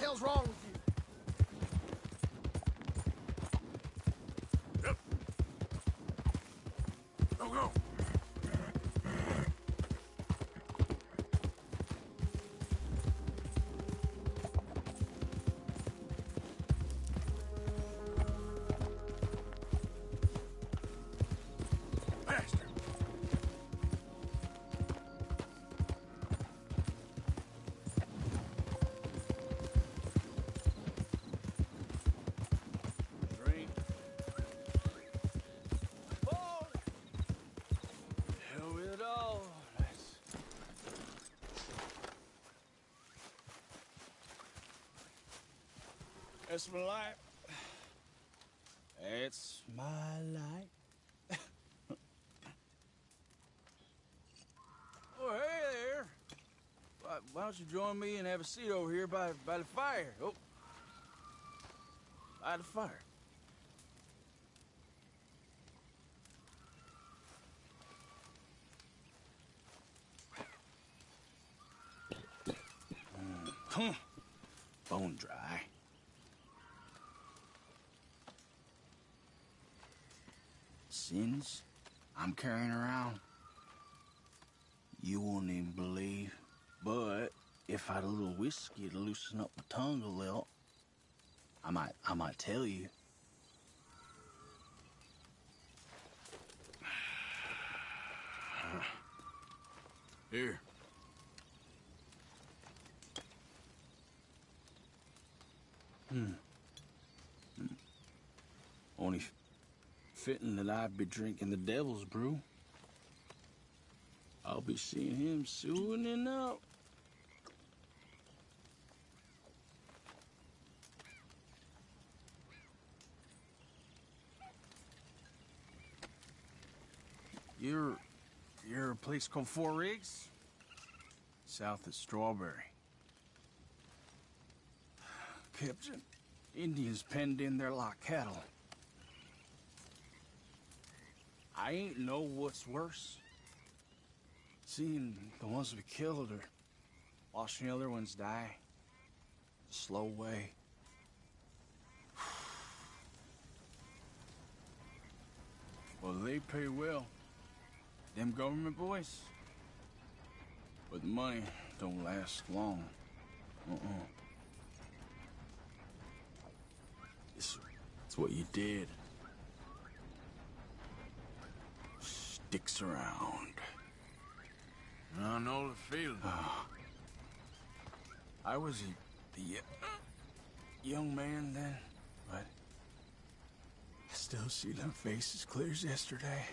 hell's wrong with you? Yep. Go, go. Faster. Drink. Oh! Hell with it all. That's my life. It's my life. Oh, hey there. Why don't you join me and have a seat over here by the fire? Oh. By the fire. Bone dry. Sins I'm carrying around, you won't even believe. But if I had a little whiskey to loosen up my tongue a little, I might tell you. Here. Only fitting that I'd be drinking the devil's brew. I'll be seeing him soon enough. You're a place called Four Rigs? South of Strawberry. Captain, Indians penned in there like cattle. I ain't know what's worse. Seeing the ones we killed or watching the other ones die. The slow way. Well, they pay well. Them government boys. But the money don't last long. It's what you did. Sticks around. I know the feeling. I was a young man then, but I still see them faces clear as yesterday.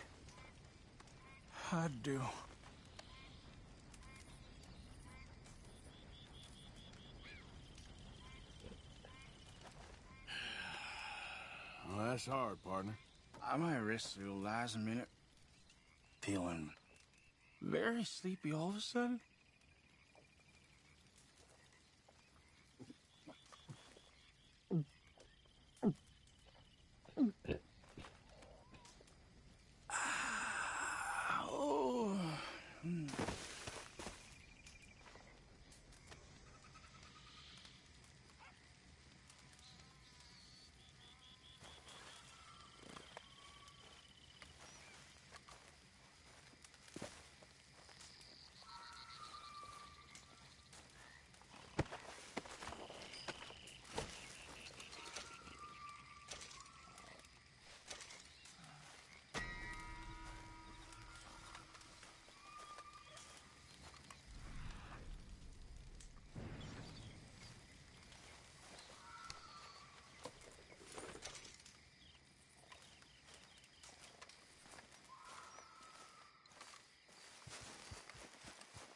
I do. Well, that's hard, partner. I might rest the old eyes a minute. Feeling very sleepy all of a sudden. Oh.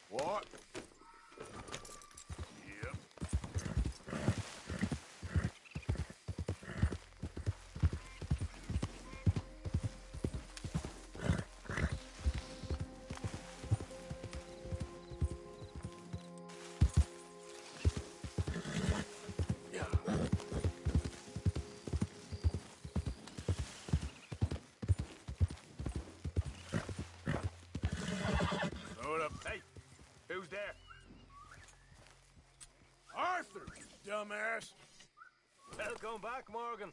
What? Yep. Yeah. Throw it up. Hey, who's there? Arthur, you dumbass. Welcome back, Morgan.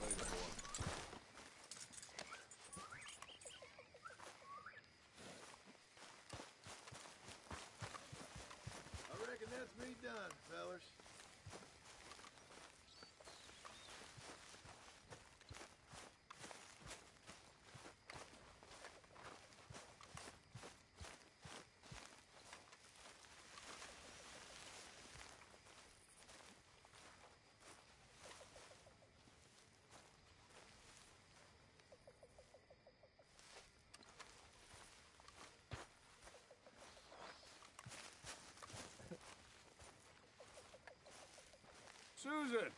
Later, boy. I reckon that's me done, fellers. Susan!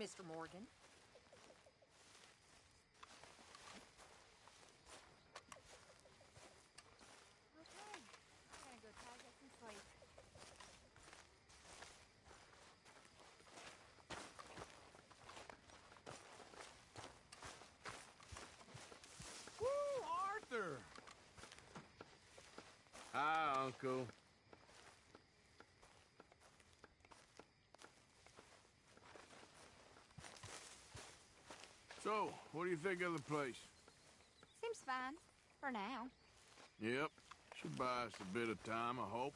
Mr. Morgan. Okay, I'm gonna go try to get some sleep. Woo, Arthur! Hi, Uncle. So, what do you think of the place? Seems fine, for now. Yep. Should buy us a bit of time, I hope.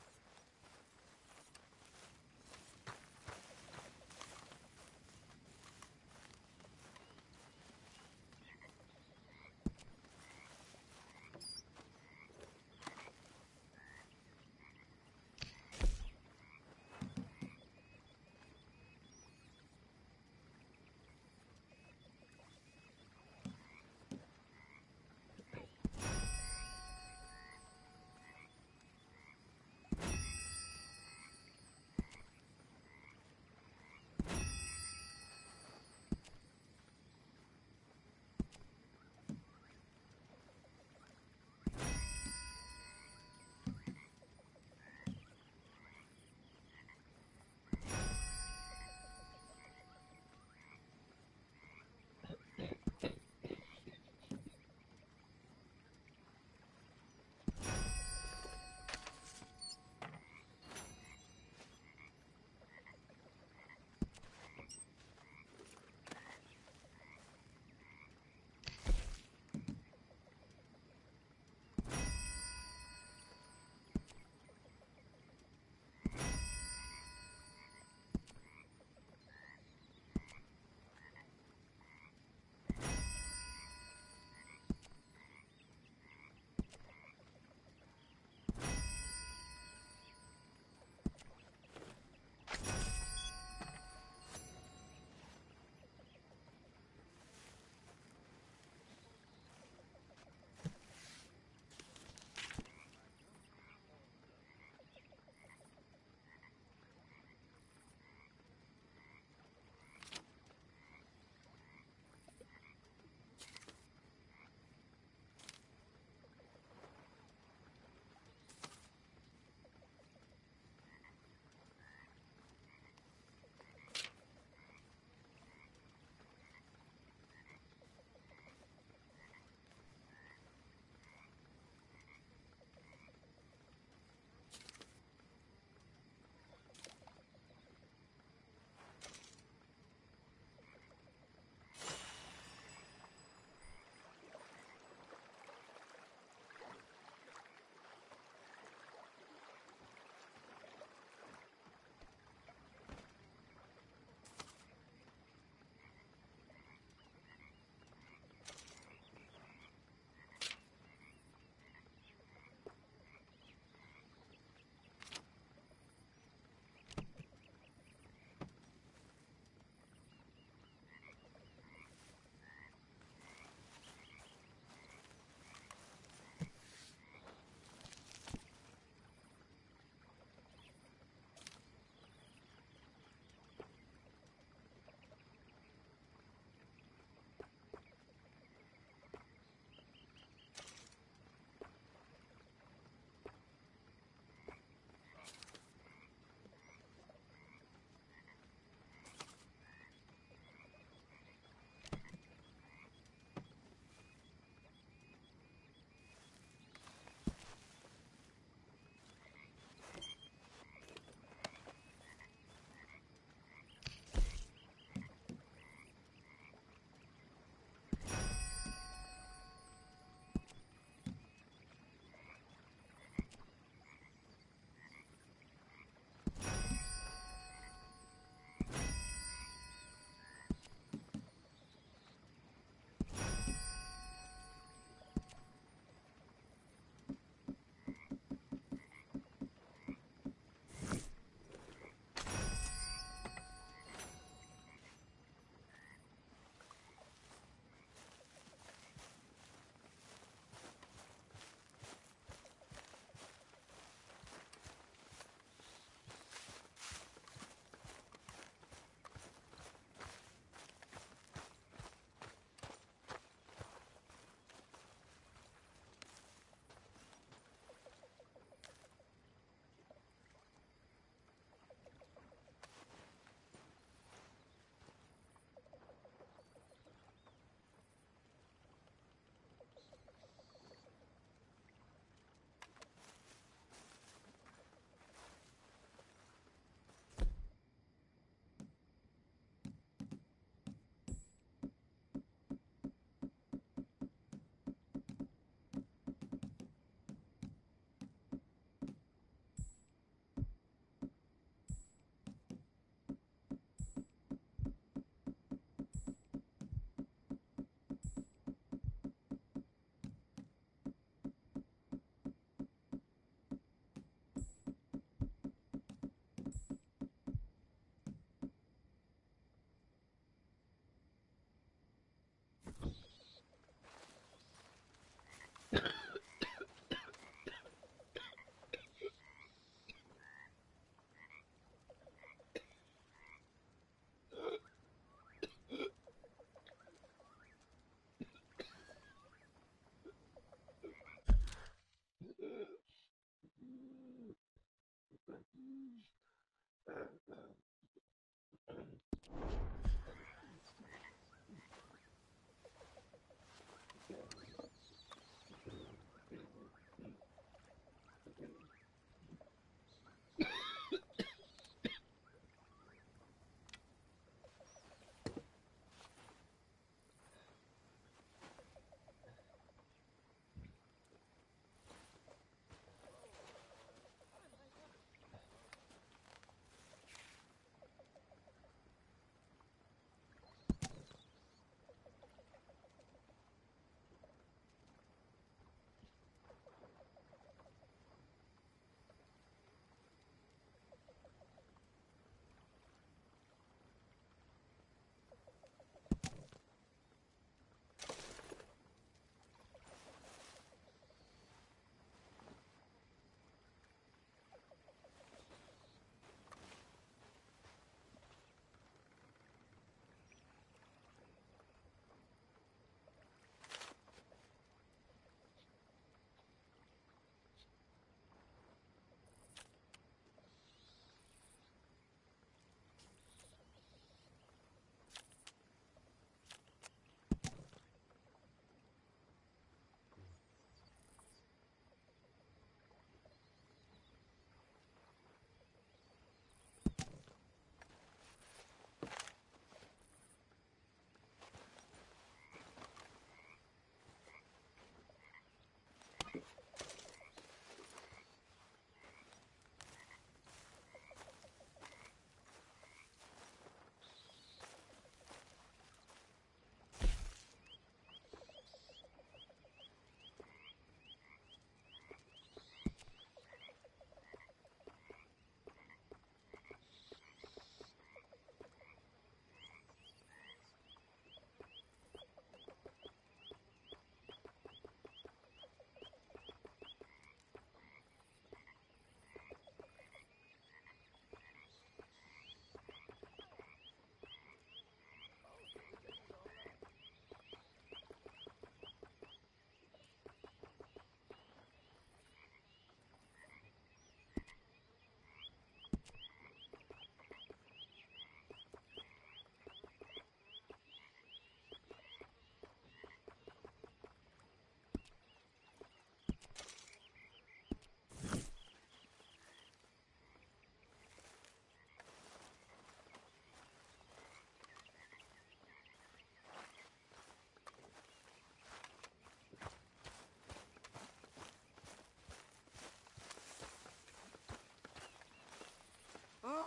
Oh,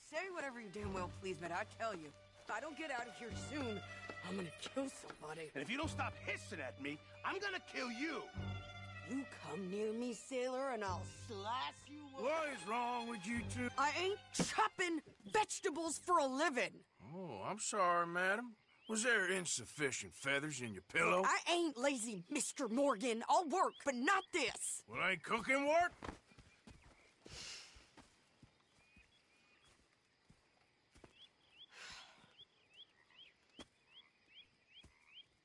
say whatever you damn well please, but I tell you, if I don't get out of here soon, I'm gonna kill somebody. And if you don't stop hissing at me, I'm gonna kill you. You come near me, sailor, and I'll slice you up. What is wrong with you two? I ain't chopping vegetables for a living. Oh, I'm sorry, madam. Was there insufficient feathers in your pillow? I ain't lazy, Mr. Morgan. I'll work, but not this. Well, ain't cooking work?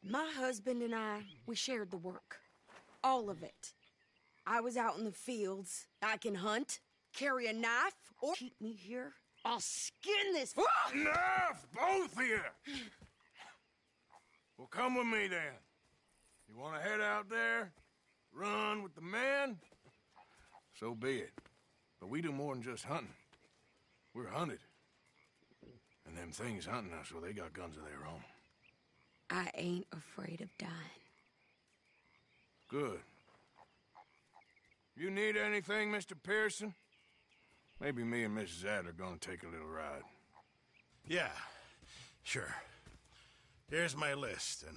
My husband and I, we shared the work. All of it. I was out in the fields. I can hunt, carry a knife, or keep me here. I'll skin this. Enough, both of you! Well, come with me, then. You want to head out there? Run with the men? So be it. But we do more than just hunting. We're hunted. And them things hunting us, well, they got guns of their own. I ain't afraid of dying. Good. You need anything, Mr. Pearson? Maybe me and Mrs. Adler are gonna take a little ride. Yeah, sure. Here's my list, and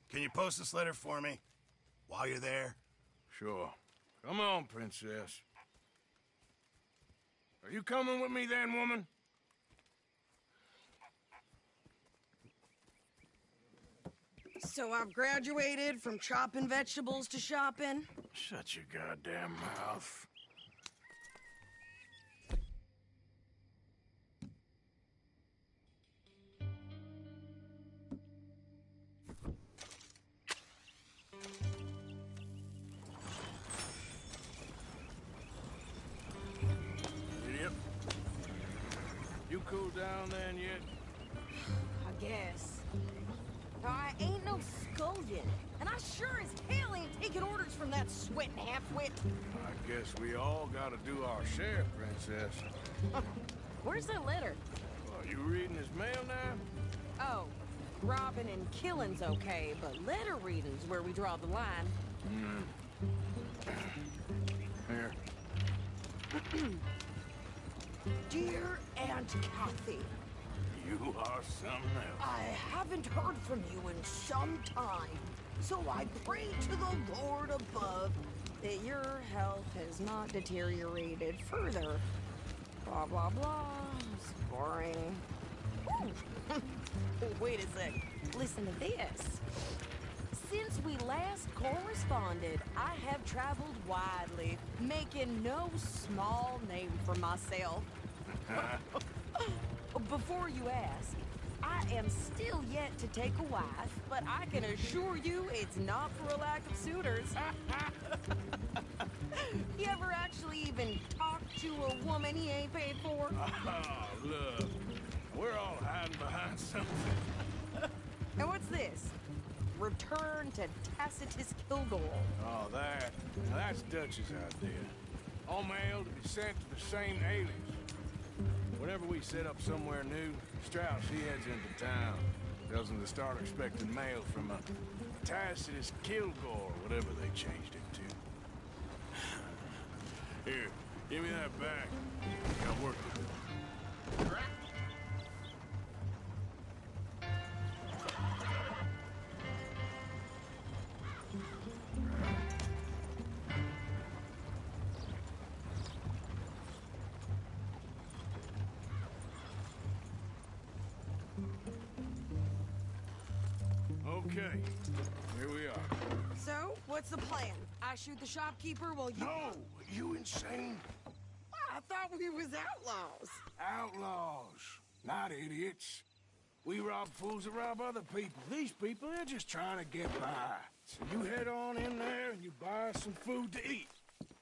can you post this letter for me while you're there? Sure. Come on, princess. Are you coming with me then, woman? So I've graduated from chopping vegetables to shopping. Shut your goddamn mouth. Idiot. cooled down then yet? I guess. I ain't no scullion, and I sure as hell ain't taking orders from that sweating half-wit. I guess we all gotta do our share, Princess. Where's that letter? Are you reading his mail now? Oh, robbing and killing's okay, but letter reading's where we draw the line. Here. Dear Aunt Kathy, You are something else. I haven't heard from you in some time, so I pray to the Lord above that your health has not deteriorated further. Blah, blah, blah. It's boring. Ooh. Wait a sec. Listen to this. Since we last corresponded, I have traveled widely, making no small name for myself. Before you ask, I am still yet to take a wife, but I can assure you it's not for a lack of suitors. You ever actually even talk to a woman he ain't paid for? Oh, look. We're all hiding behind something. And what's this? Return to Tacitus Kilgore. Oh, that's Dutch's idea. All mail to be sent to the same alias. Whenever we set up somewhere new, Strauss, he heads into town. Tells them to start expecting mail from a Tacitus Kilgore, whatever they changed it to. Here, give me that back. Got work to do. Okay, here we are. So, what's the plan? I shoot the shopkeeper while you... No, you insane? I thought we was outlaws. Outlaws, not idiots. We rob fools that rob other people. These people, they're just trying to get by. So you head on in there and you buy some food to eat.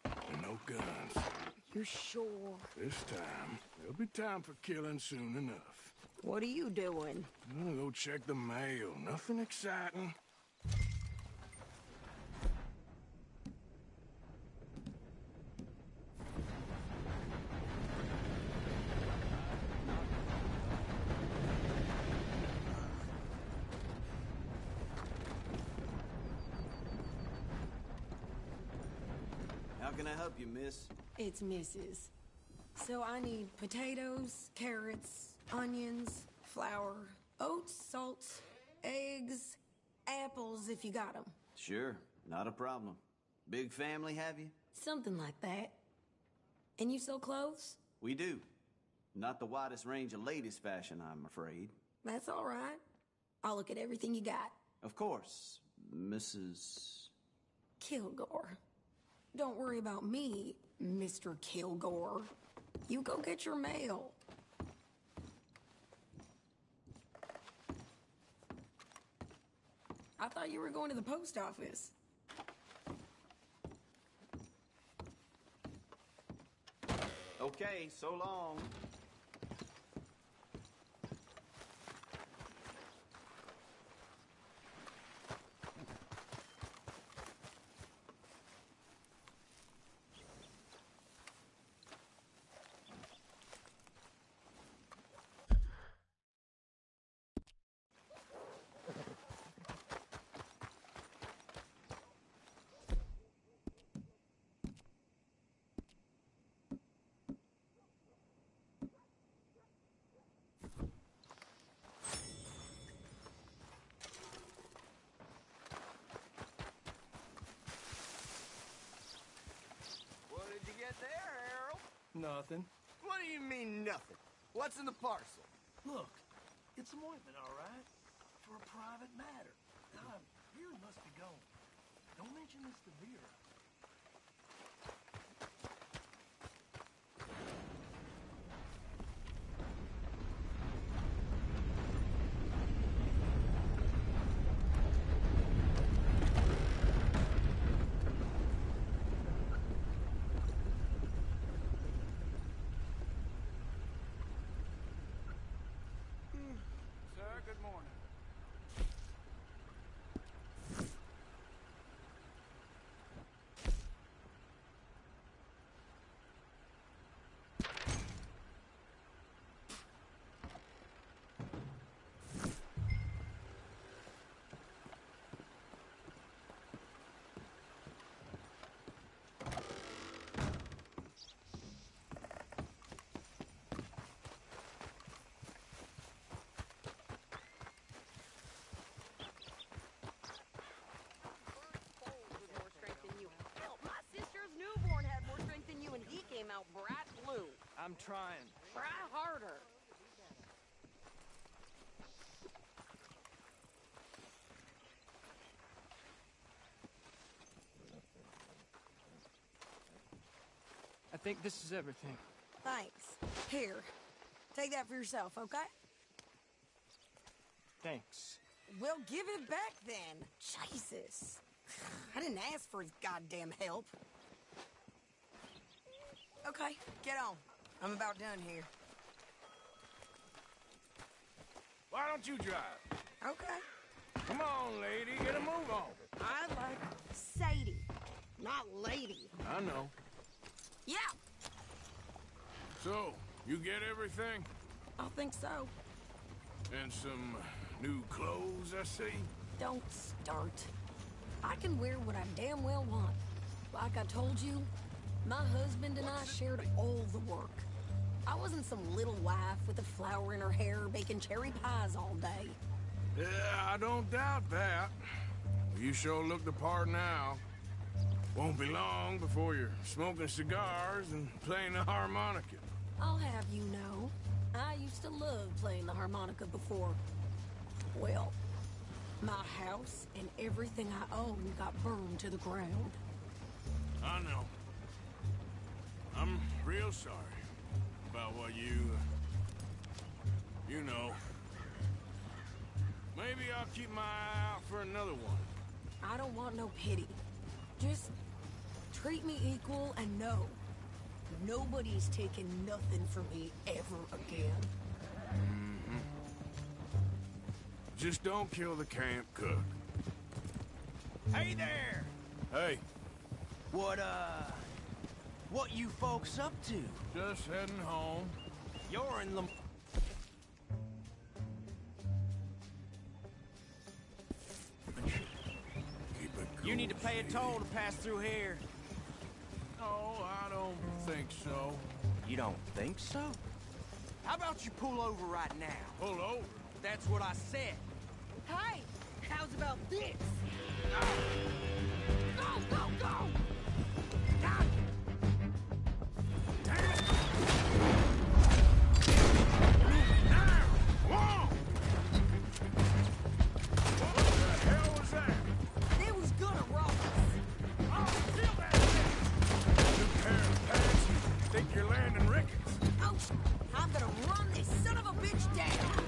And no guns. You sure? This time, there'll be time for killing soon enough. What are you doing? I'm gonna go check the mail. Nothing exciting. How can I help you, miss? It's Mrs. So I need potatoes, carrots, onions, flour, oats, salt, eggs, apples if you got 'em. Sure, not a problem. Big family, have you? Something like that. And you sell clothes? We do. Not the widest range of ladies' fashion, I'm afraid. That's all right. I'll look at everything you got. Of course, Mrs. Kilgore. Don't worry about me, Mr. Kilgore. You go get your mail. I thought you were going to the post office. Okay, so long. Nothing. What do you mean, nothing? What's in the parcel? Look, it's some ointment, all right? For a private matter. Now, I really must be going. Don't mention this to Vera. I'm trying. Try harder. I think this is everything. Thanks. Here, take that for yourself, okay? Thanks. Well, give it back then. Jesus. I didn't ask for his goddamn help. Okay, get on. I'm about done here. Why don't you drive? Okay. Come on, lady, get a move on. I like Sadie, not lady. I know. Yeah, So, you get everything? I think so. And some new clothes, I see? Don't start. I can wear what I damn well want. Like I told you, my husband and I shared all the work. I wasn't some little wife with a flower in her hair baking cherry pies all day. Yeah, I don't doubt that. You sure look the part now. Won't be long before you're smoking cigars and playing the harmonica. I'll have you know, I used to love playing the harmonica before. Well, my house and everything I own got burned to the ground. I know. I'm real sorry about what you know. Maybe I'll keep my eye out for another one. I don't want no pity. Just treat me equal and know nobody's taking nothing from me ever again. Just don't kill the camp cook. Hey there! Hey, What you folks up to? just heading home. You're in the... Keep it cool, You need to pay a Sadie. toll to pass through here. No, I don't think so. You don't think so? How about you pull over right now? Pull over. That's what I said. Hey, how's about this? Go, go, go! God. Damn it! Now! Whoa! What the hell was that? It was gonna rob us. Oh, feel that shit! New pair of pants. Think you're landing Ricketts. Oh, I'm gonna run this son of a bitch down.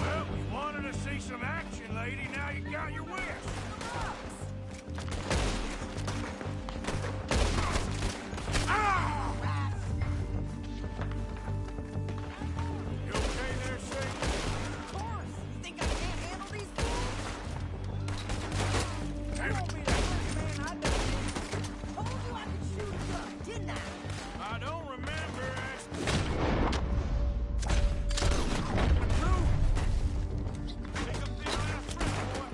Well, you wanted to see some action, lady. Now you got your wish. Ah! You okay there, Sadie? Of course. You think I can't handle these fools? Damn You it. won't be the first man I've been. Told you I could shoot a gun, didn't I? I don't remember asking. Pick up the last breath, boy.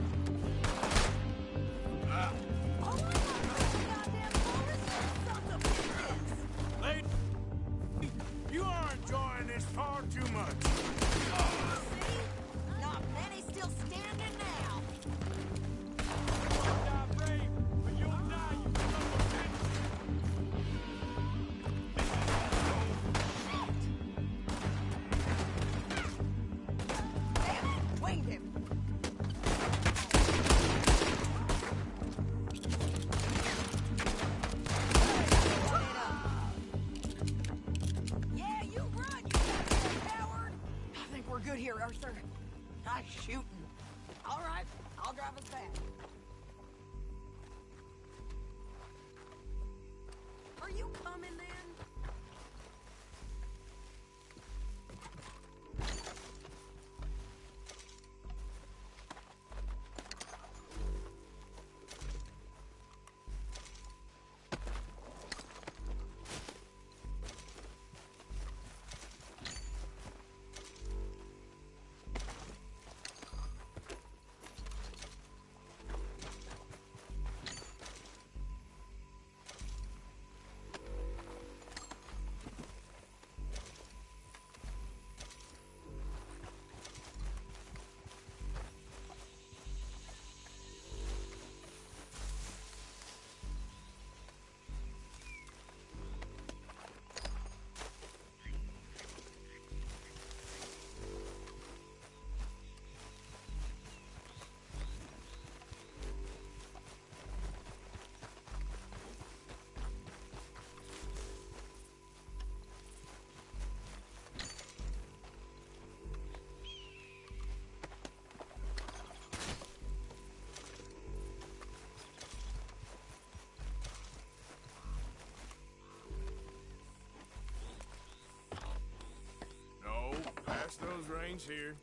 Jane's here.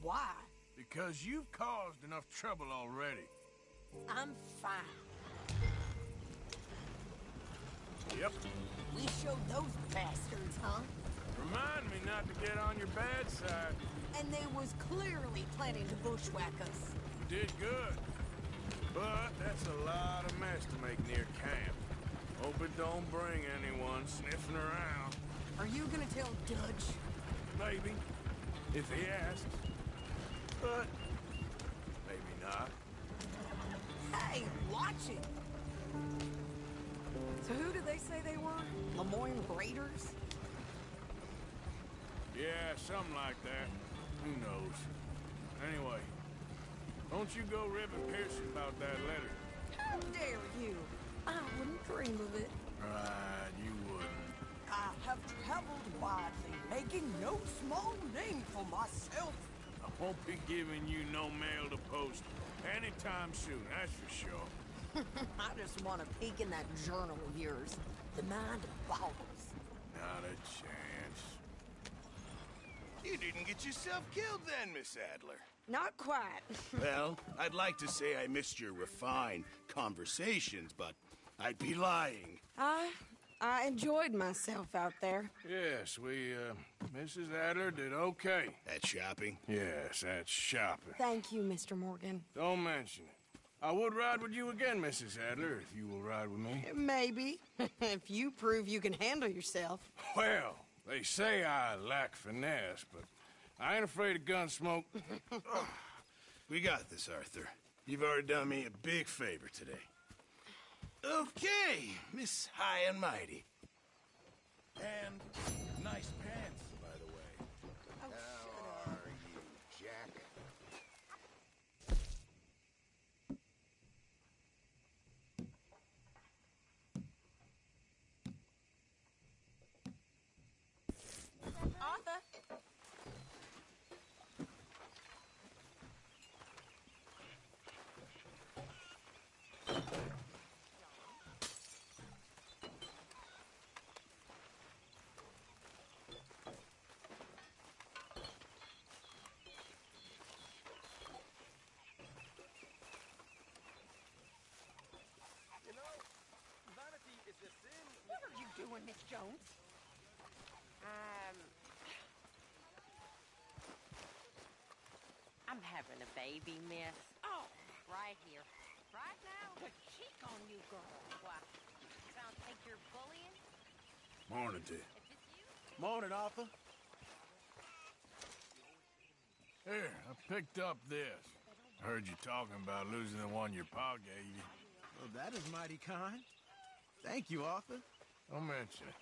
Why? Because you've caused enough trouble already. I'm fine. Yep. We showed those bastards, huh? Remind me not to get on your bad side. And they was clearly planning to bushwhack us. You did good. But that's a lot of mess to make near camp. Hope it don't bring anyone sniffing around. Are you gonna tell Dutch? Maybe. If he asks. But maybe not. Hey, watch it! So who did they say they were? Lemoyne Raiders? Yeah, something like that. Who knows? Anyway, don't you go ribbing Pearson about that letter. How dare you? I wouldn't dream of it. Right, you wouldn't. I have traveled widely, making no small name for myself. I won't be giving you no mail to post anytime soon, that's for sure. I just want to peek in that journal of yours. The mind boggles. Not a chance. You didn't get yourself killed then, Miss Adler. Not quite. Well, I'd like to say I missed your refined conversations, but I'd be lying. I enjoyed myself out there. Yes, Mrs. Adler did okay. At shopping? Yes, that's shopping. Thank you, Mr. Morgan. Don't mention it. I would ride with you again, Mrs. Adler, if you will ride with me. Maybe. If you prove you can handle yourself. Well, they say I lack finesse, but I ain't afraid of gun smoke. We got this, Arthur. You've already done me a big favor today. Okay, Miss High and Mighty. And nice pants, by the way. Oh, How are you, Jack? Arthur! What are you doing, Miss Jones? I'm having a baby, miss. Oh, Right here. Right now. the cheek on you, girl. Why? Sounds like you're bullying? Morning, dear. If it's you, Morning, Arthur. Here, I picked up this. I heard you talking about losing the one your pa gave you. Well, that is mighty kind. Thank you, Arthur. Don't mention it.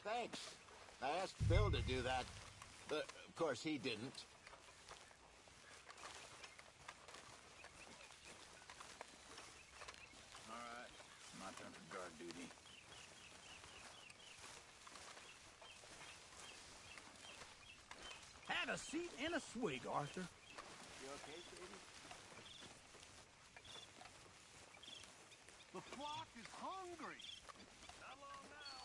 Thanks. I asked Bill to do that, but of course he didn't. All right, my turn for guard duty. Have a seat and a swig, Arthur. You okay, Sadie? The flock is hungry. Not long now.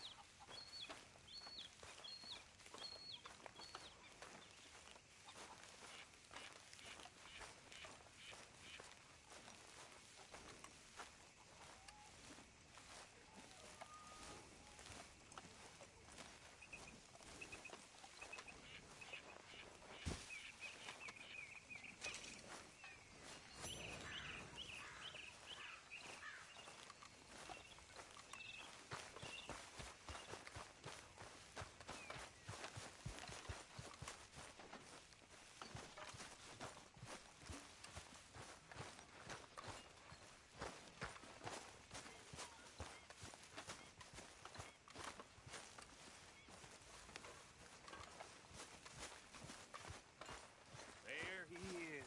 There he is.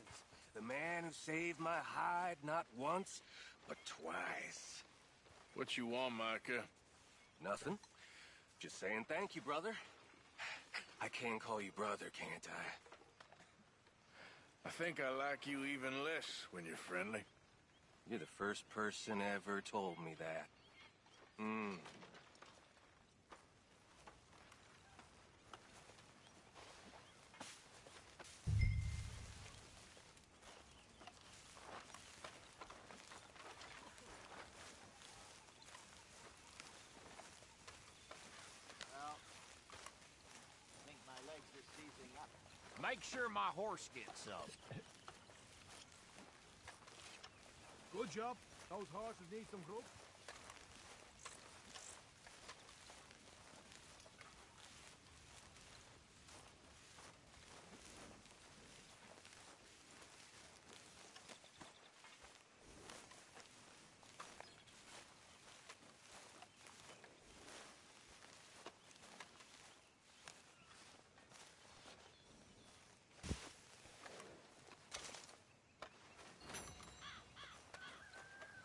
The man who saved my hide not once, but twice. What you want, Micah? Nothing. Just saying thank you, brother. I can call you brother, can't I? I think I like you even less when you're friendly. You're the first person ever told me that. Well, I think my legs are seizing up. Make sure my horse gets some. Good job. Those horses need some grub.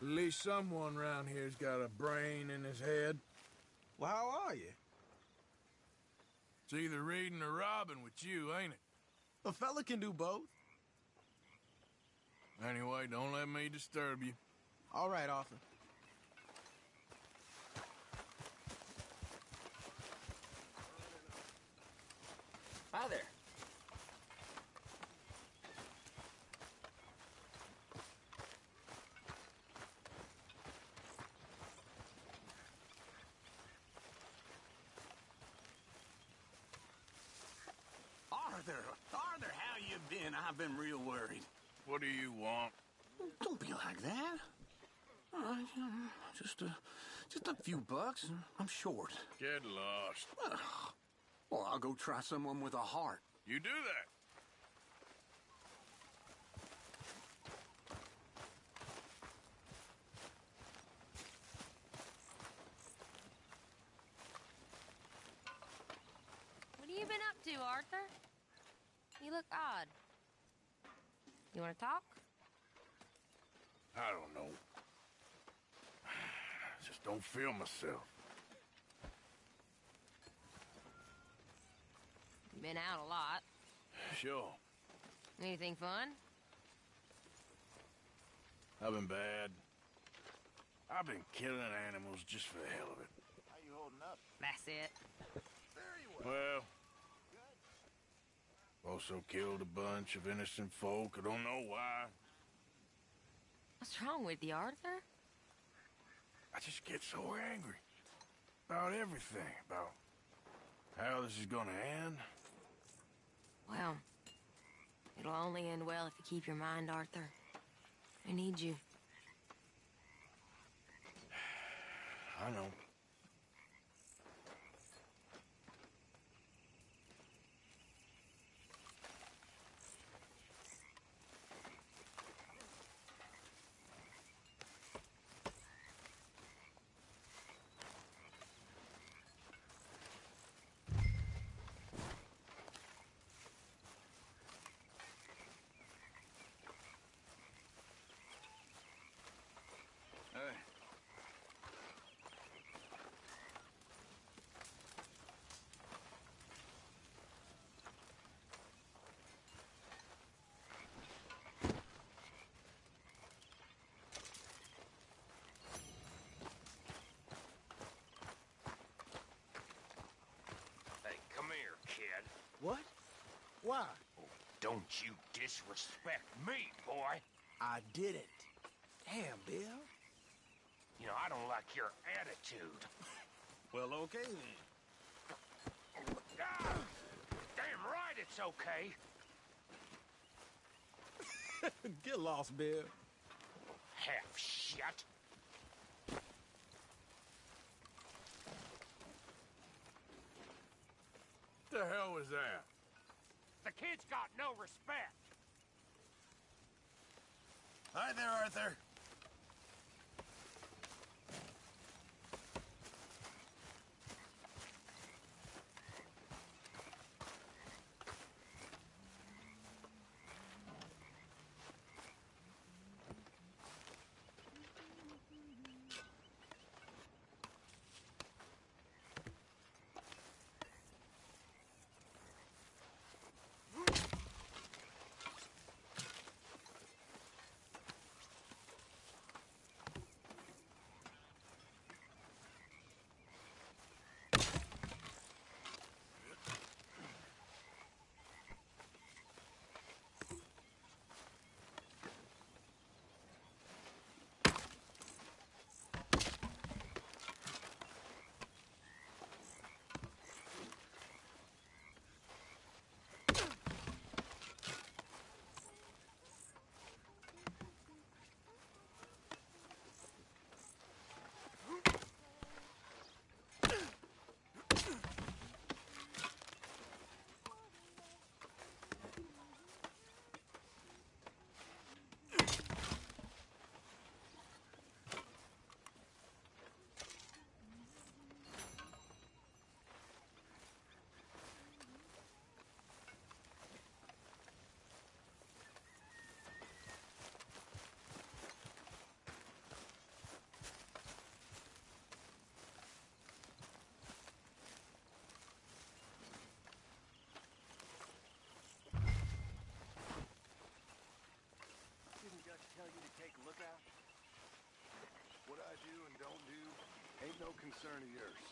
At least someone around here's got a brain in his head. Well, how are you? It's either reading or robbing with you, ain't it? A fella can do both. Anyway, don't let me disturb you. All right, Arthur. Hi there. Arthur, how you been? I've been real worried. What do you want? Don't be like that. Just a few bucks, and I'm short. Get lost. Well, I'll go try someone with a heart. You do that. What have you been up to, Arthur? You look odd. You want to talk? I don't know. Just don't feel myself. Been out a lot. Sure. Anything fun? I've been bad. I've been killing animals just for the hell of it. How you holding up? That's it. Very well. Well, also killed a bunch of innocent folk. I don't know why. What's wrong with you, Arthur? I just get so angry. About everything. About how this is gonna end. Well, it'll only end well if you keep your mind, Arthur. I need you. I know. Hey, come here, kid. What? Why? Don't you disrespect me, boy. I didn't. Damn, Bill. You know, I don't like your attitude. Well, okay then. Ah, damn right it's okay. Get lost, Bill. Half shit. What the hell was that? The kid's got no respect. Hi there, Arthur. no concern of yours.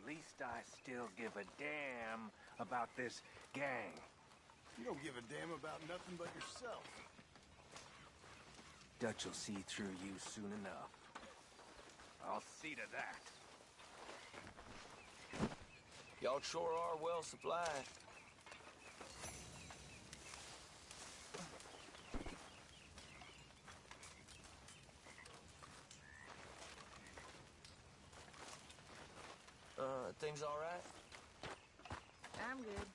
At least I still give a damn about this gang. You don't give a damn about nothing but yourself. Dutch will see through you soon enough. I'll see to that. Y'all sure are well supplied. Things all right? I'm good.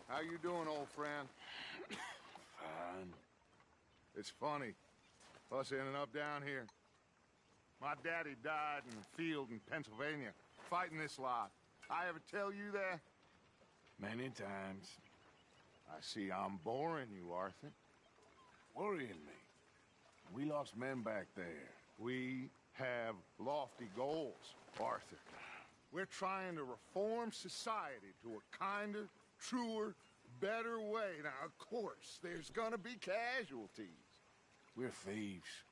How you doing, old friend? Fine. It's funny, us ending up down here. My daddy died in the field in Pennsylvania, fighting this lot. I ever tell you that? Many times. I see I'm boring you, Arthur. Worrying me. We lost men back there. We have lofty goals, Arthur. We're trying to reform society to a kinder, truer, better way. Now, of course, there's gonna be casualties. We're thieves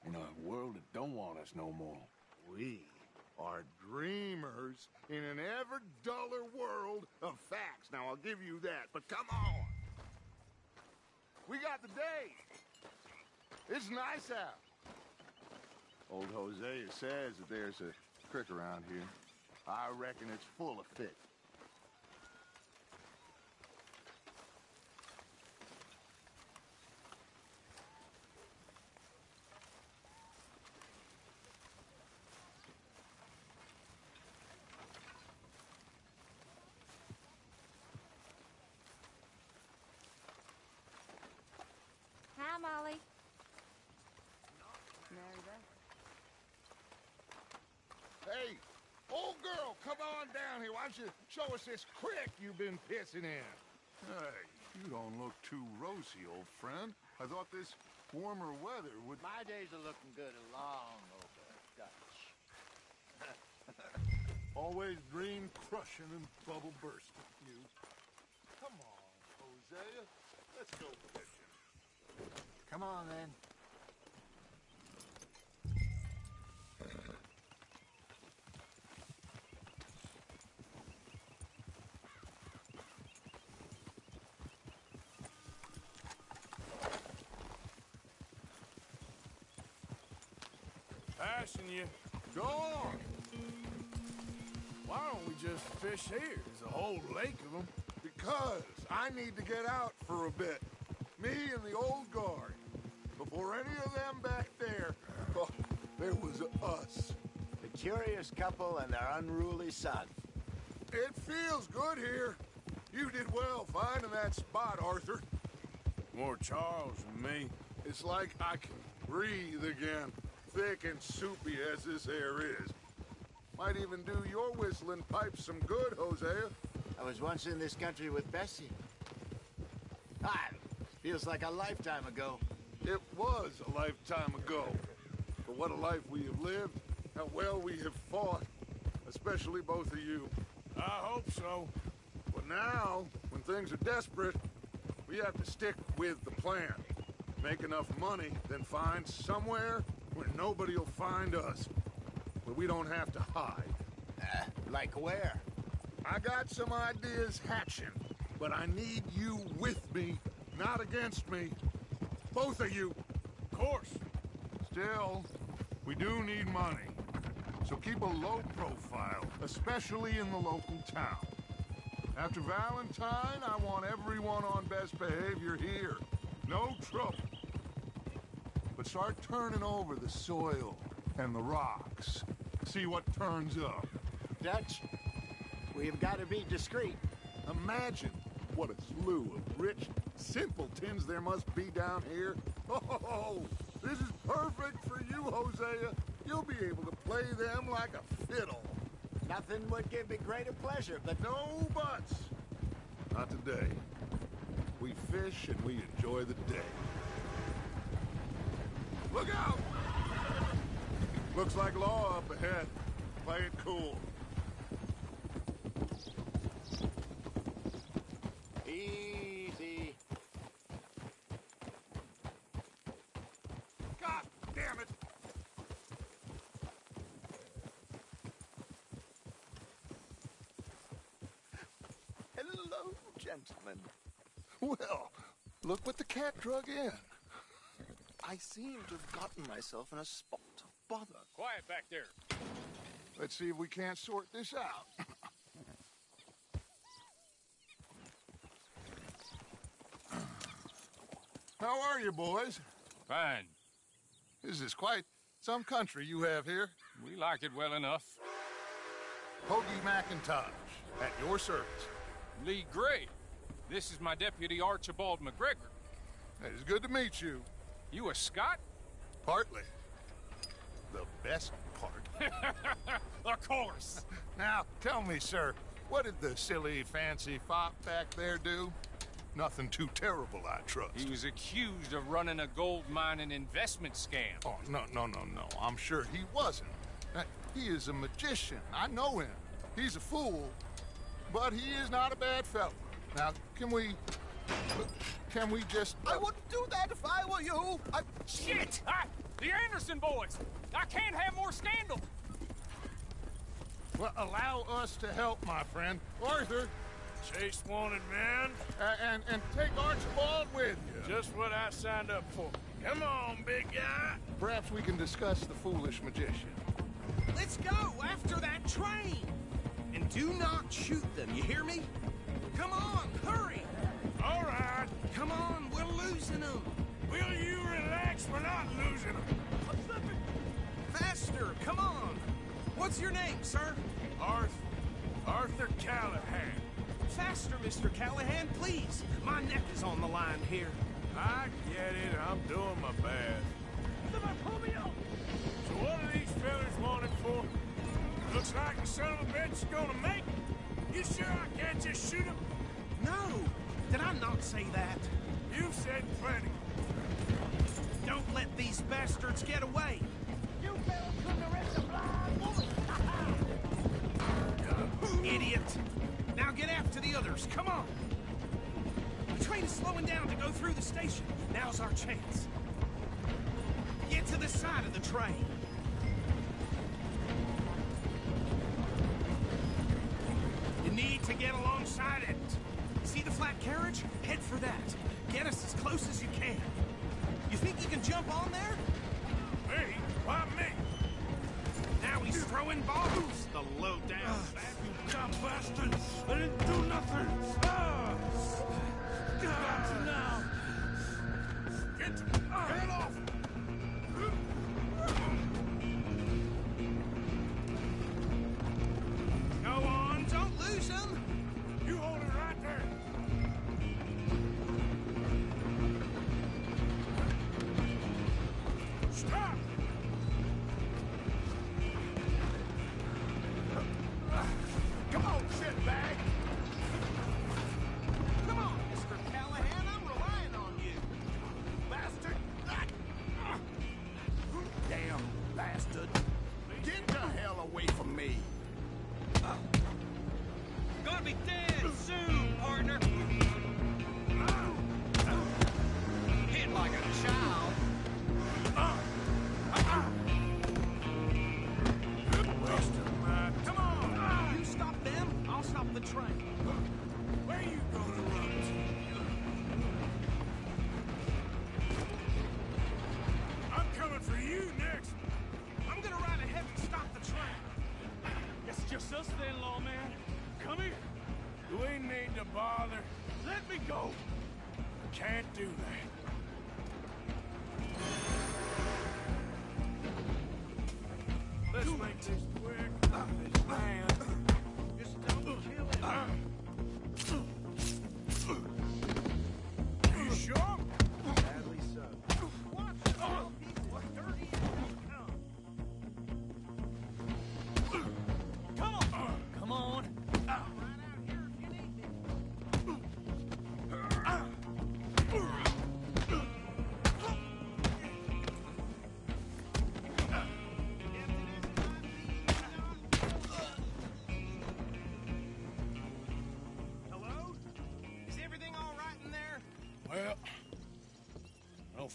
in a world that don't want us no more. We are dreamers in an ever duller world of facts. Now, I'll give you that, but come on. We got the day. It's nice out. Old Hosea says that there's a creek around here. I reckon it's full of fish. Hi, Molly. Hey, old girl, come on down here. Why don't you show us this creek you've been pissing in? Hey, you don't look too rosy, old friend. I thought this warmer weather would... My days are looking good along over Dutch. Always dream crushing and bubble bursting, you. Come on, Hosea. Let's go fishing. Come on, then. Passing you. Go on. Why don't we just fish here? There's a whole lake of them. Because I need to get out for a bit. Me and the old guard. Before any of them back there, oh, there was us. The curious couple and their unruly son. It feels good here. You did well finding that spot, Arthur. More Charles than me. It's like I can breathe again. Thick and soupy as this air is. Might even do your whistling pipes some good, Hosea. I was once in this country with Bessie. Feels like a lifetime ago. It was a lifetime ago. But what a life we have lived. How well we have fought. Especially both of you. I hope so. But now, when things are desperate, we have to stick with the plan. Make enough money, then find somewhere where nobody will find us. Where we don't have to hide. Like where? I got some ideas hatching, but I need you with me, not against me. Both of you. Of course. Still, we do need money. So keep a low profile, especially in the local town. After Valentine, I want everyone on best behavior here. No trouble. But start turning over the soil and the rocks. See what turns up. Dutch, we've got to be discreet. Imagine what a slew of rich simpletons there must be down here. Oh, this is perfect for you, Hosea. You'll be able to play them like a fiddle. Nothing would give me greater pleasure, but... No buts. Not today. We fish and we enjoy the day. Look out! Looks like law up ahead. Play it cool. Easy. God damn it! Hello, gentlemen. Well, look what the cat drug in. I seem to have gotten myself in a spot of bother. Quiet back there. Let's see if we can't sort this out. How are you, boys? Fine. This is quite some country you have here. We like it well enough. Hoagie McIntosh, at your service. Lee Gray. This is my deputy, Archibald McGregor. It's good to meet you. You a Scot? Partly. The best part. Of course. Now, tell me, sir, what did the silly, fancy fop back there do? Nothing too terrible, I trust. He was accused of running a gold mining investment scam. Oh, no. I'm sure he wasn't. He is a magician. I know him. He's a fool, but he is not a bad fellow. Now, can we just... I wouldn't do that if I were you. Shit! The Anderson boys! I can't have more scandal! Well, allow us to help, my friend. Arthur, chase wanted man. And take Archibald with you. Just what I signed up for. Come on, big guy. Perhaps we can discuss the foolish magician. Let's go after that train. And do not shoot them, you hear me? Come on, hurry. All right. Come on, we're losing them. Will you relax? We're not losing them. I'm slipping. Faster, come on. What's your name, sir? Arthur Callahan. Faster, Mr. Callahan, please. My neck is on the line here. I get it. I'm doing my best. Somebody pull me up. So what are these fellas wanted for? Looks like the son of a bitch is gonna make it. You sure I can't just shoot him? No. Did I not say that? You've said plenty. Don't let these bastards get away. You fellas couldn't arrest a blind woman. Idiot. Now get after the others. Come on. The train is slowing down to go through the station. Now's our chance. Get to the side of the train. You need to get alongside it. See the flat carriage? Head for that. Get us as close as you can. You think you can jump on there? Me? Why me? Now he's throwing bombs. The low-down You dumb bastard! I didn't do nothing! Got now! Get off! Go on, don't lose him. You hold it right there! Stop! Come on, shitbag! Come on, Mr. Callahan, I'm relying on you. Bastard! Damn bastard. Get the hell away from me. Gonna be dead soon, partner. Hit like a child. Come on! You stop them, I'll stop the train. Where you gonna run to? I'm coming for you next. I'm gonna ride ahead and stop the train. It's just us then, lawman. Come here. Do we need to bother? Let me go. Can't do that. Let's make this quick. This man. Just don't kill him. You sure? Sadly so. Watch out, people are dirty as they come. Come on. Come on. Right out here if you need me.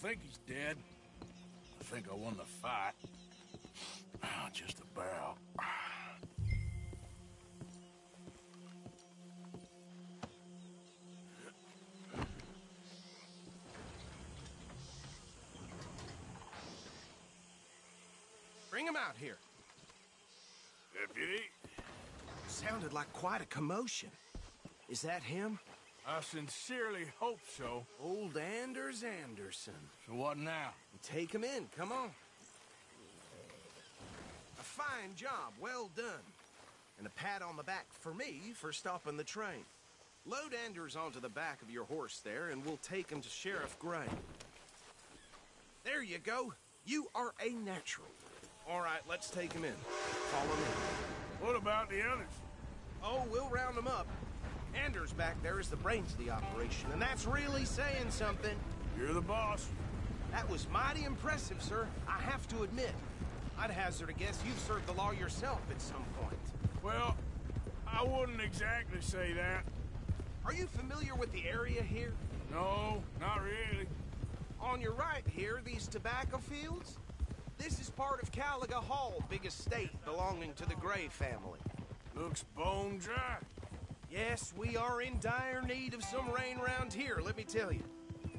think he's dead. I think I won the fight. Just about. Bring him out here. Deputy? Sounded like quite a commotion. Is that him? I sincerely hope so. Old Anders Anderson. So what now? Take him in, come on. A fine job, well done. And a pat on the back for me for stopping the train. Load Anders onto the back of your horse there, and we'll take him to Sheriff Gray. There you go. You are a natural. All right, let's take him in. Follow me. What about the others? Oh, we'll round them up. Anders back there is the brains of the operation, and that's really saying something. You're the boss. That was mighty impressive, sir. I have to admit. I'd hazard a guess you've served the law yourself at some point. Well, I wouldn't exactly say that. Are you familiar with the area here? No, not really. On your right here, these tobacco fields? This is part of Caliga Hall, big estate belonging to the Gray family. Looks bone dry. Yes, we are in dire need of some rain around here, let me tell you.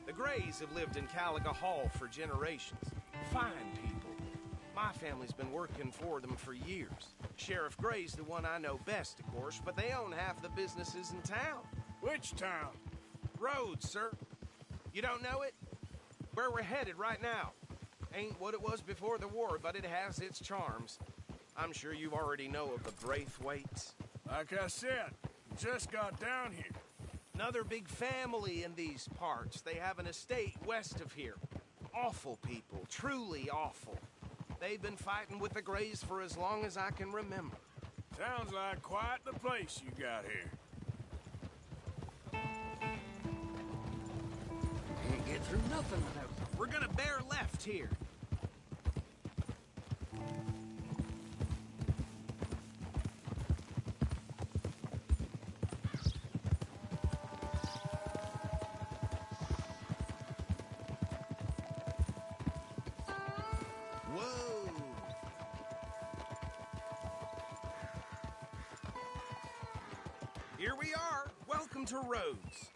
The Grays have lived in Caliga Hall for generations. Fine people. My family's been working for them for years. Sheriff Gray's the one I know best, of course, but they own half the businesses in town. Which town? Rhodes, sir. You don't know it? Where we're headed right now. Ain't what it was before the war, but it has its charms. I'm sure you already know of the Braithwaites. Like I said, just got down here. Another big family in these parts. They have an estate west of here. Awful people, truly awful. They've been fighting with the Grays for as long as I can remember. Sounds like quite the place you got here. Can't get through nothing without... We're gonna bear left here. Whoa! Here we are. Welcome to Rhodes.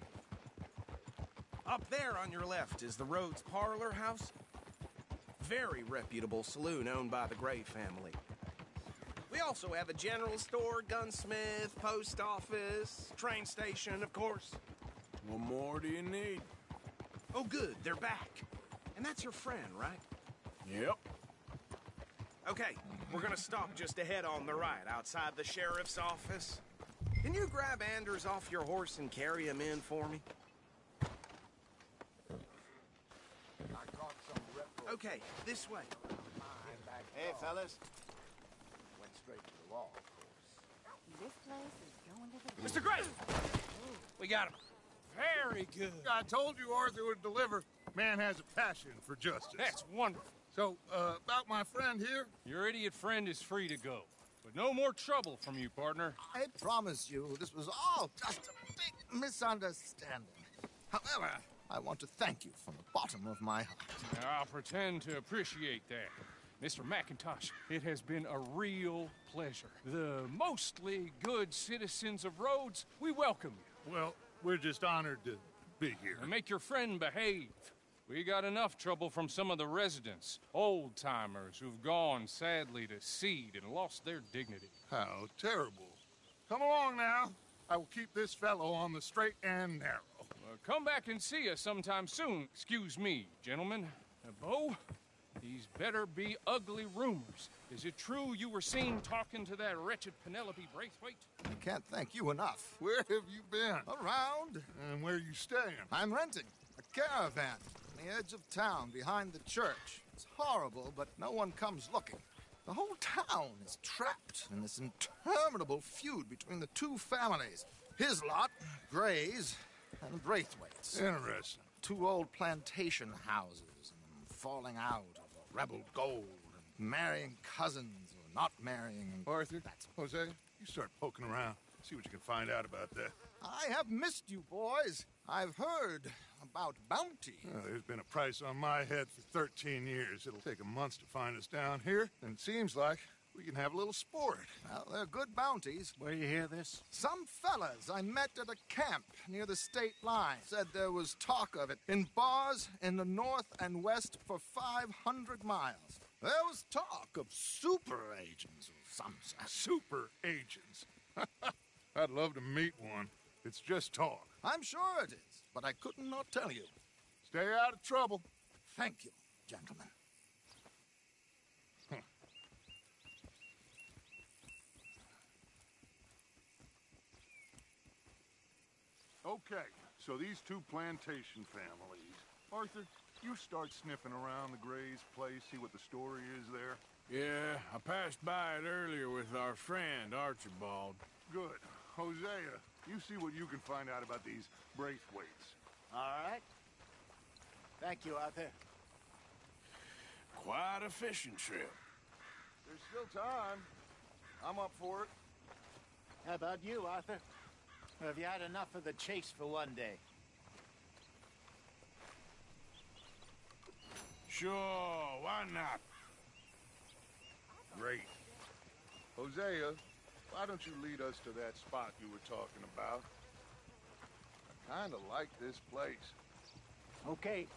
Up there on your left is the Rhodes Parlor House. Very reputable saloon owned by the Gray family. We also have a general store, gunsmith, post office, train station, of course. What more do you need? Oh, good, they're back. And that's your friend, right? Yep. Okay, we're gonna stop just ahead on the right, outside the sheriff's office. Can you grab Anders off your horse and carry him in for me? Okay, this way. Hey, fellas. Went straight to the law, of course. This place is going to the... Mr. Gray! We got him. Very good. I told you Arthur would deliver. Man has a passion for justice. That's wonderful. So, about my friend here? Your idiot friend is free to go. But no more trouble from you, partner. I promise you, this was all just a big misunderstanding. However, I want to thank you from the bottom of my heart. I'll pretend to appreciate that. Mr. McIntosh, it has been a real pleasure. The mostly good citizens of Rhodes, we welcome you. Well, we're just honored to be here. And make your friend behave. We got enough trouble from some of the residents, old-timers who've gone, sadly, to seed and lost their dignity. How terrible. Come along now. I will keep this fellow on the straight and narrow. Come back and see us sometime soon. Excuse me, gentlemen. Bo, these better be ugly rumors. Is it true you were seen talking to that wretched Penelope Braithwaite? I can't thank you enough. Where have you been? Around. And where are you staying? I'm renting a caravan on the edge of town behind the church. It's horrible, but no one comes looking. The whole town is trapped in this interminable feud between the two families. His lot, Gray's, and the Braithwaites. Interesting. Two old plantation houses, and falling out over rebel gold, and marrying cousins or not marrying. Arthur, Jose, you start poking around. See what you can find out about that. I have missed you, boys. I've heard about bounty. There's been a price on my head for 13 years. It'll take a month to find us down here, and it seems like we can have a little sport. Well, they're good bounties. Where you hear this? Some fellas I met at a camp near the state line said there was talk of it in bars in the north and west for 500 miles. There was talk of super agents or some such. Super agents. I'd love to meet one. It's just talk. I'm sure it is, but I could not tell you. Stay out of trouble. Thank you, gentlemen. Okay, so these two plantation families. Arthur, you start sniffing around the Gray's place, see what the story is there. Yeah, I passed by it earlier with our friend, Archibald. Good. Hosea, you see what you can find out about these Braithwaites. All right. Thank you, Arthur. Quite a fishing trip. There's still time. I'm up for it. How about you, Arthur? Or have you had enough of the chase for one day? Sure, why not? Great. Hosea, why don't you lead us to that spot you were talking about? I kind of like this place. Okay.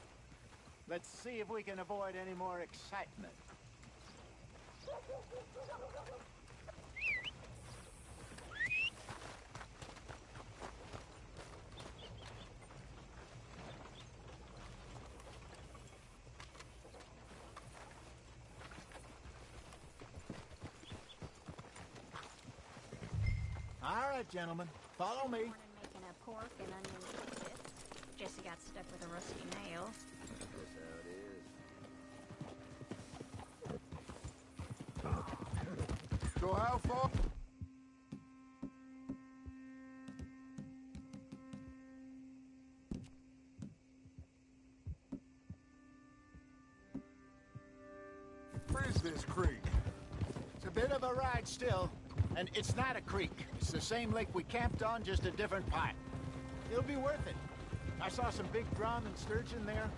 Let's see if we can avoid any more excitement. All right, gentlemen, follow me. Making a pork and onion biscuit. Jesse got stuck with a rusty nail. So how far? Where is this creek? It's a bit of a ride still, and it's not a creek. It's the same lake we camped on, just a different part. It'll be worth it. I saw some big drum and sturgeon there.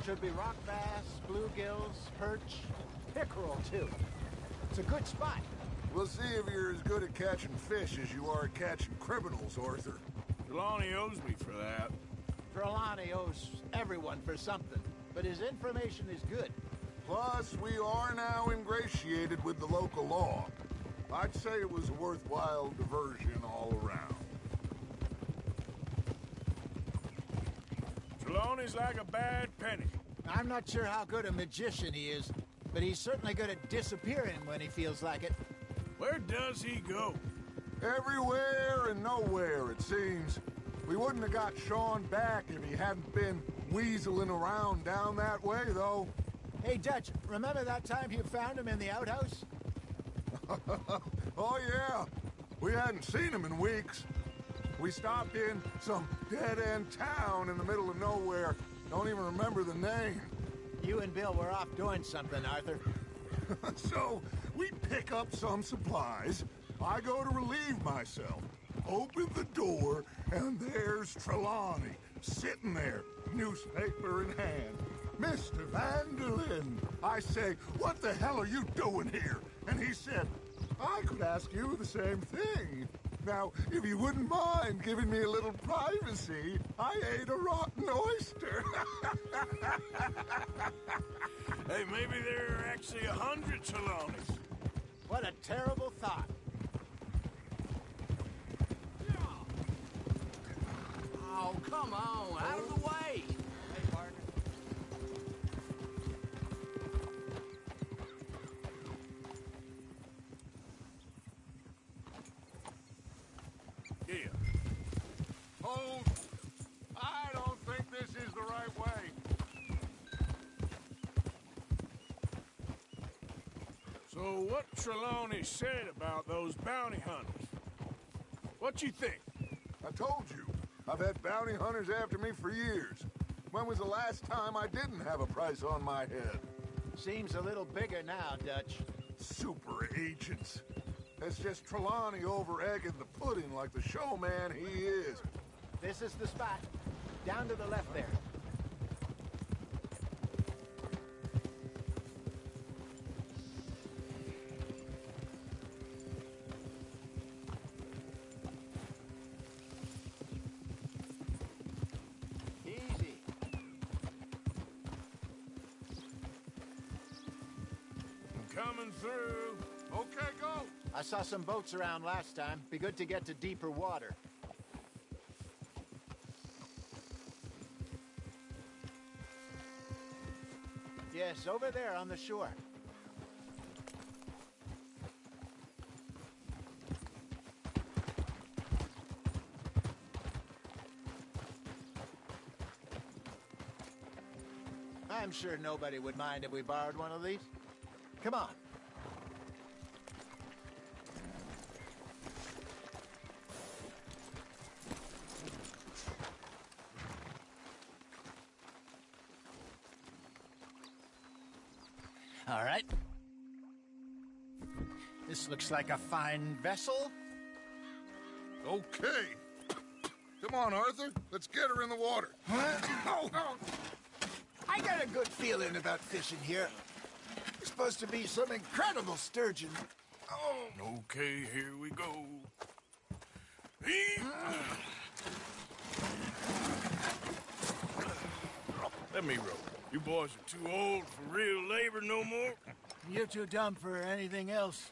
Should be rock bass, bluegills, perch, pickerel, too. It's a good spot. We'll see if you're as good at catching fish as you are at catching criminals, Arthur. Trelawney owes me for that. Trelawney owes everyone for something, but his information is good. Plus, we are now ingratiated with the local law. I'd say it was a worthwhile diversion all around. Trelawney's like a bad penny. I'm not sure how good a magician he is, but he's certainly good at disappearing when he feels like it. Where does he go? Everywhere and nowhere, it seems. We wouldn't have got Sean back if he hadn't been weaseling around down that way, though. Hey, Dutch, remember that time you found him in the outhouse? Oh, yeah. We hadn't seen him in weeks. We stopped in some dead-end town in the middle of nowhere. Don't even remember the name. You and Bill were off doing something, Arthur. So, we pick up some supplies. I go to relieve myself. Open the door, and there's Trelawney, sitting there, newspaper in hand. Mr. Vanderlyn. I say, what the hell are you doing here? And he said, I could ask you the same thing. Now, if you wouldn't mind giving me a little privacy, I ate a rotten oyster. Hey, maybe there are actually 100 Trelawneys. What a terrible thought. Oh, come on, out of the way! Hey, partner. Yeah. Hold. I don't think this is the right way. So what Trelawney said about those bounty hunters? What you think? I told you. I've had bounty hunters after me for years. When was the last time I didn't have a price on my head? Seems a little bigger now, Dutch. Super agents. That's just Trelawney over-egging the pudding like the showman he is. This is the spot. Down to the left there. Easy. I'm coming through. Okay, go. I saw some boats around last time. Be good to get to deeper water. Yes, over there on the shore. I'm sure nobody would mind if we borrowed one of these. Come on. All right. This looks like a fine vessel. Okay. Come on, Arthur. Let's get her in the water. I got a good feeling about fishing here. It's supposed to be some incredible sturgeon. Okay, here we go. Let me row. You boys are too old for real labor no more. You're too dumb for anything else.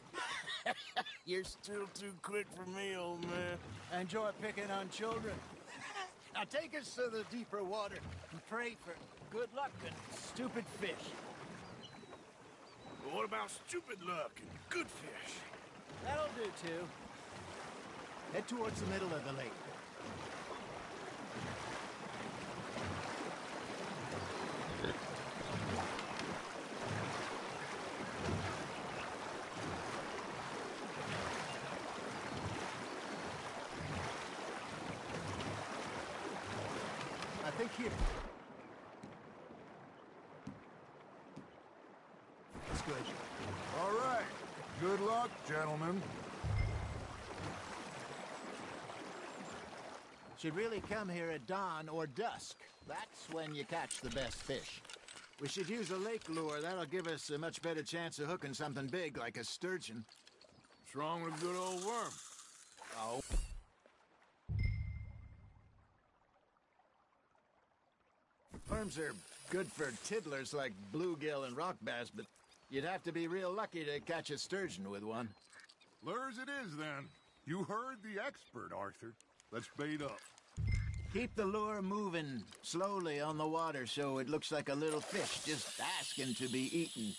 You're still too quick for me, old man. Enjoy picking on children. Now take us to the deeper water and pray for good luck and stupid fish. But what about stupid luck and good fish? That'll do, too. Head towards the middle of the lake. I think here. That's good. All right. Good luck, gentlemen. Should really come here at dawn or dusk. That's when you catch the best fish. We should use a lake lure. That'll give us a much better chance of hooking something big like a sturgeon. What's wrong with a good old worm? Oh. Worms are good for tiddlers like bluegill and rock bass, but you'd have to be real lucky to catch a sturgeon with one. Lures it is, then. You heard the expert, Arthur. Let's bait up. Keep the lure moving slowly on the water so it looks like a little fish just asking to be eaten.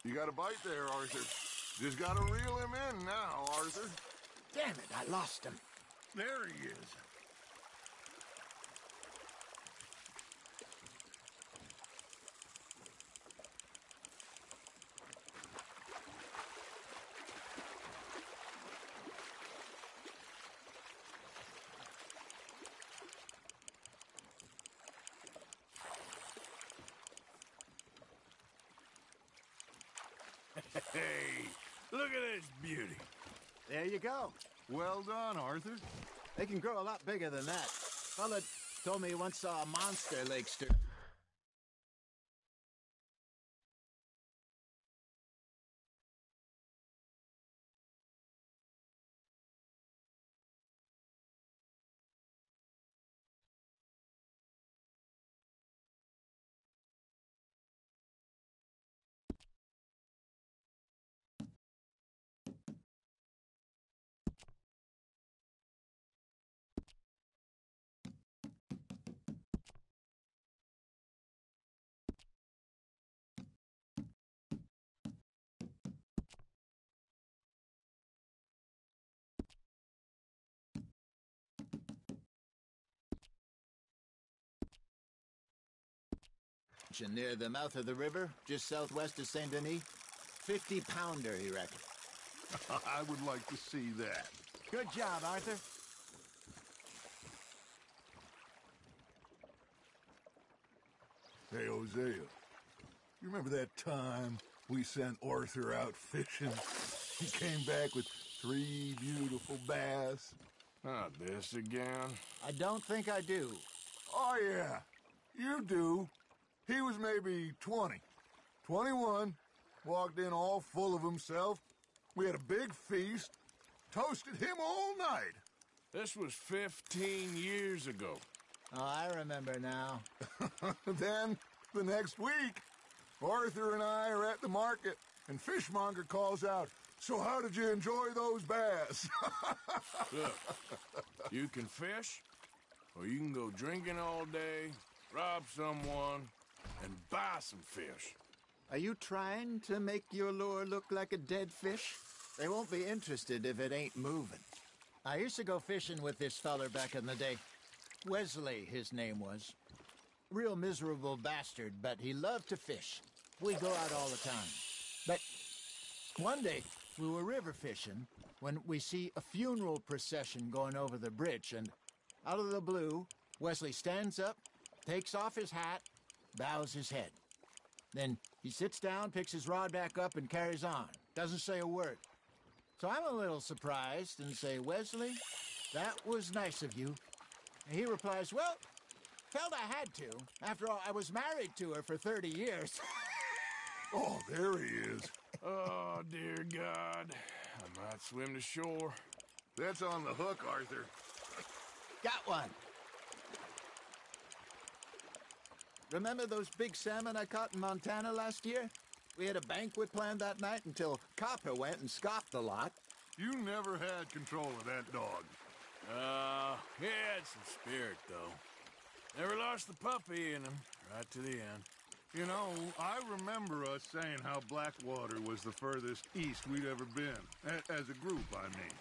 You got a bite there, Arthur. Just gotta reel him in now, Arthur. Damn it, I lost him. There he is. Hey, look at this beauty. There you go. Well done, Arthur. They can grow a lot bigger than that. Fella told me he once saw a monster lake stir. Near the mouth of the river, just southwest of Saint Denis. 50-pounder, he reckons. I would like to see that. Good job, Arthur. Hey, Hosea, you remember that time we sent Arthur out fishing? He came back with 3 beautiful bass. Not this again. I don't think I do. Oh, yeah, you do. He was maybe 20, 21, walked in all full of himself. We had a big feast, toasted him all night. This was 15 years ago. Oh, I remember now. Then, the next week, Arthur and I are at the market, and Fishmonger calls out, "So how did you enjoy those bass?" Look, you can fish, or you can go drinking all day, rob someone, and buy some fish. Are you trying to make your lure look like a dead fish? They won't be interested if it ain't moving. I used to go fishing with this feller back in the day. Wesley, his name was. Real miserable bastard, but he loved to fish. We'd go out all the time. But one day, we were river fishing when we see a funeral procession going over the bridge, and out of the blue, Wesley stands up, takes off his hat, bows his head. Then he sits down, picks his rod back up, and carries on. Doesn't say a word. So I'm a little surprised and say, "Wesley, that was nice of you." And he replies, "Well, felt I had to. After all, I was married to her for 30 years. Oh, there he is. Oh, dear God. I might swim to shore. That's on the hook, Arthur. Got one. Remember those big salmon I caught in Montana last year? We had a banquet planned that night until Copper went and scoffed the lot. You never had control of that dog. He had some spirit, though. Never lost the puppy in him, right to the end. You know, I remember us saying how Blackwater was the furthest east we'd ever been. As a group, I mean.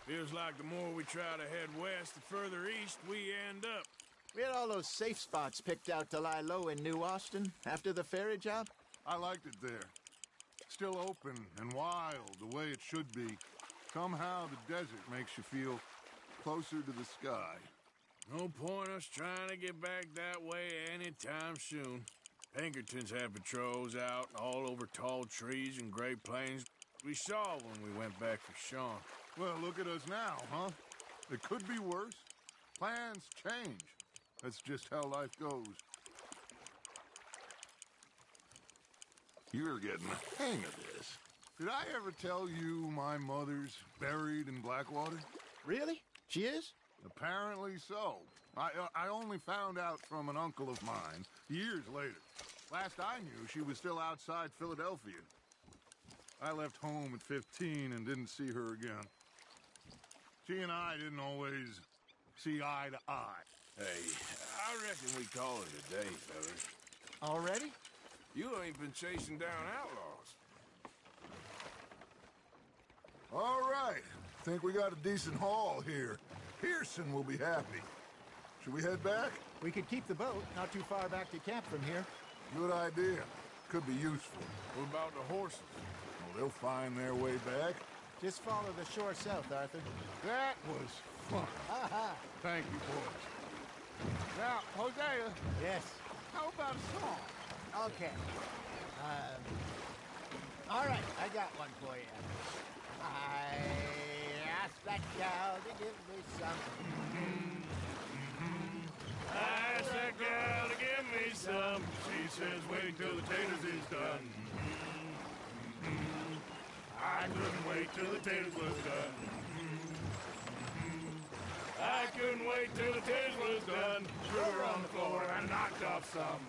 Feels like the more we try to head west, the further east we end up. We had all those safe spots picked out to lie low in New Austin after the ferry job. I liked it there. Still open and wild, the way it should be. Somehow the desert makes you feel closer to the sky. No point us trying to get back that way anytime soon. Pinkertons had patrols out all over tall trees and Great Plains. We saw when we went back for Sean. Well, look at us now, huh? It could be worse. Plans change. That's just how life goes. You're getting the hang of this. Did I ever tell you my mother's buried in Blackwater? Really? She is? Apparently so. I only found out from an uncle of mine years later. Last I knew, she was still outside Philadelphia. I left home at 15 and didn't see her again. She and I didn't always see eye to eye. Hey, I reckon we call it a day, fellas. Already? You ain't been chasing down outlaws. All right. Think we got a decent haul here. Pearson will be happy. Should we head back? We could keep the boat not too far back to camp from here. Good idea. Could be useful. What about the horses? Well, they'll find their way back. Just follow the shore south, Arthur. That was fun. Thank you, boys. Now, Hosea. Yes? How about a song? Okay. All right, I got one for you. I asked that gal to give me some. I asked that gal to give me some. She says, wait till the taters is done. I couldn't wait till the taters was done. I couldn't wait till the taters was done. Threw her on the floor and knocked off some.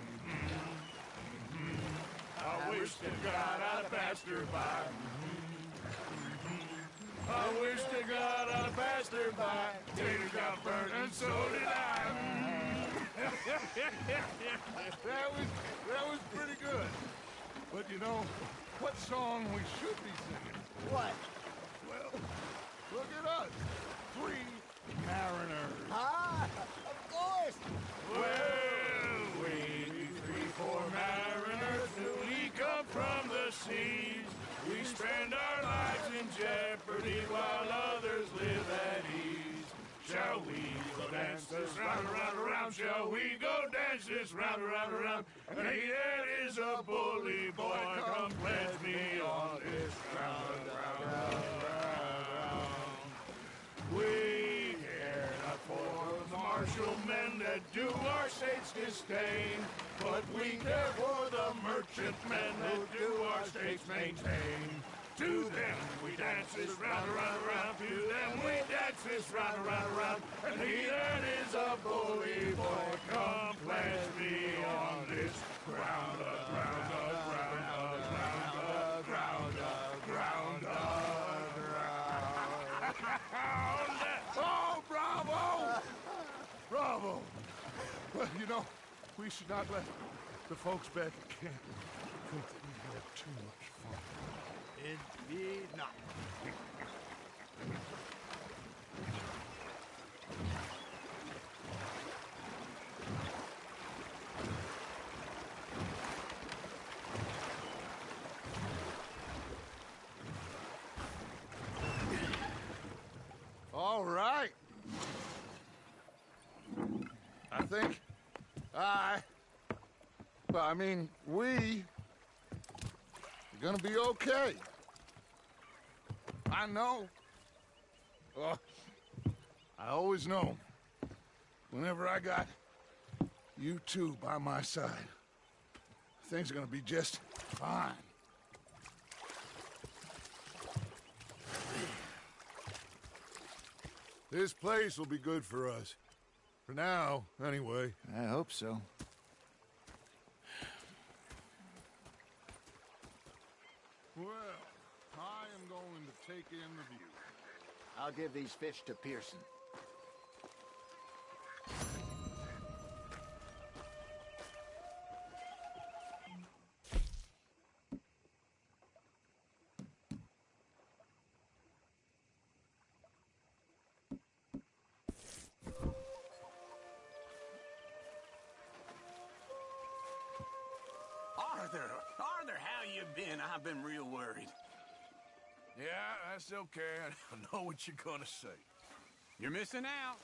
I wish to God I'd passed her by. I wish to God I'd passed her by. Tater got burnt and so did I. that was pretty good. But you know, what song we should be singing? What? Well, look at us. 3 mariners. Ah, of course. Well, we 3, 4 mariners, we come from the seas. We spend our lives in jeopardy while others live at ease. Shall we go dance this round, around, around? Shall we go dance this round, around, around? And he that is a bully boy, come pledge me on this round, round, round, round. We care not for the martial men that do our state's disdain, but we care for the merchant men that do our state's maintain. To them we dance this round, around, around. To them we dance this round, around, around. And he that is a bully boy, come pledge me on this ground, ground, ground, ground, ground, ground, ground. Oh, bravo! Bravo! Well, you know, we should not let the folks back at camp think that we had too much fun. Indeed not. All right. I think we are gonna be okay. I know. I always know. Whenever I got you two by my side, things are gonna be just fine. This place will be good for us. For now, anyway. I hope so. Well, I am going to take in the view. I'll give these fish to Pearson. Arthur, how you been? I've been real worried. Yeah, that's okay. I know what you're gonna say. You're missing out.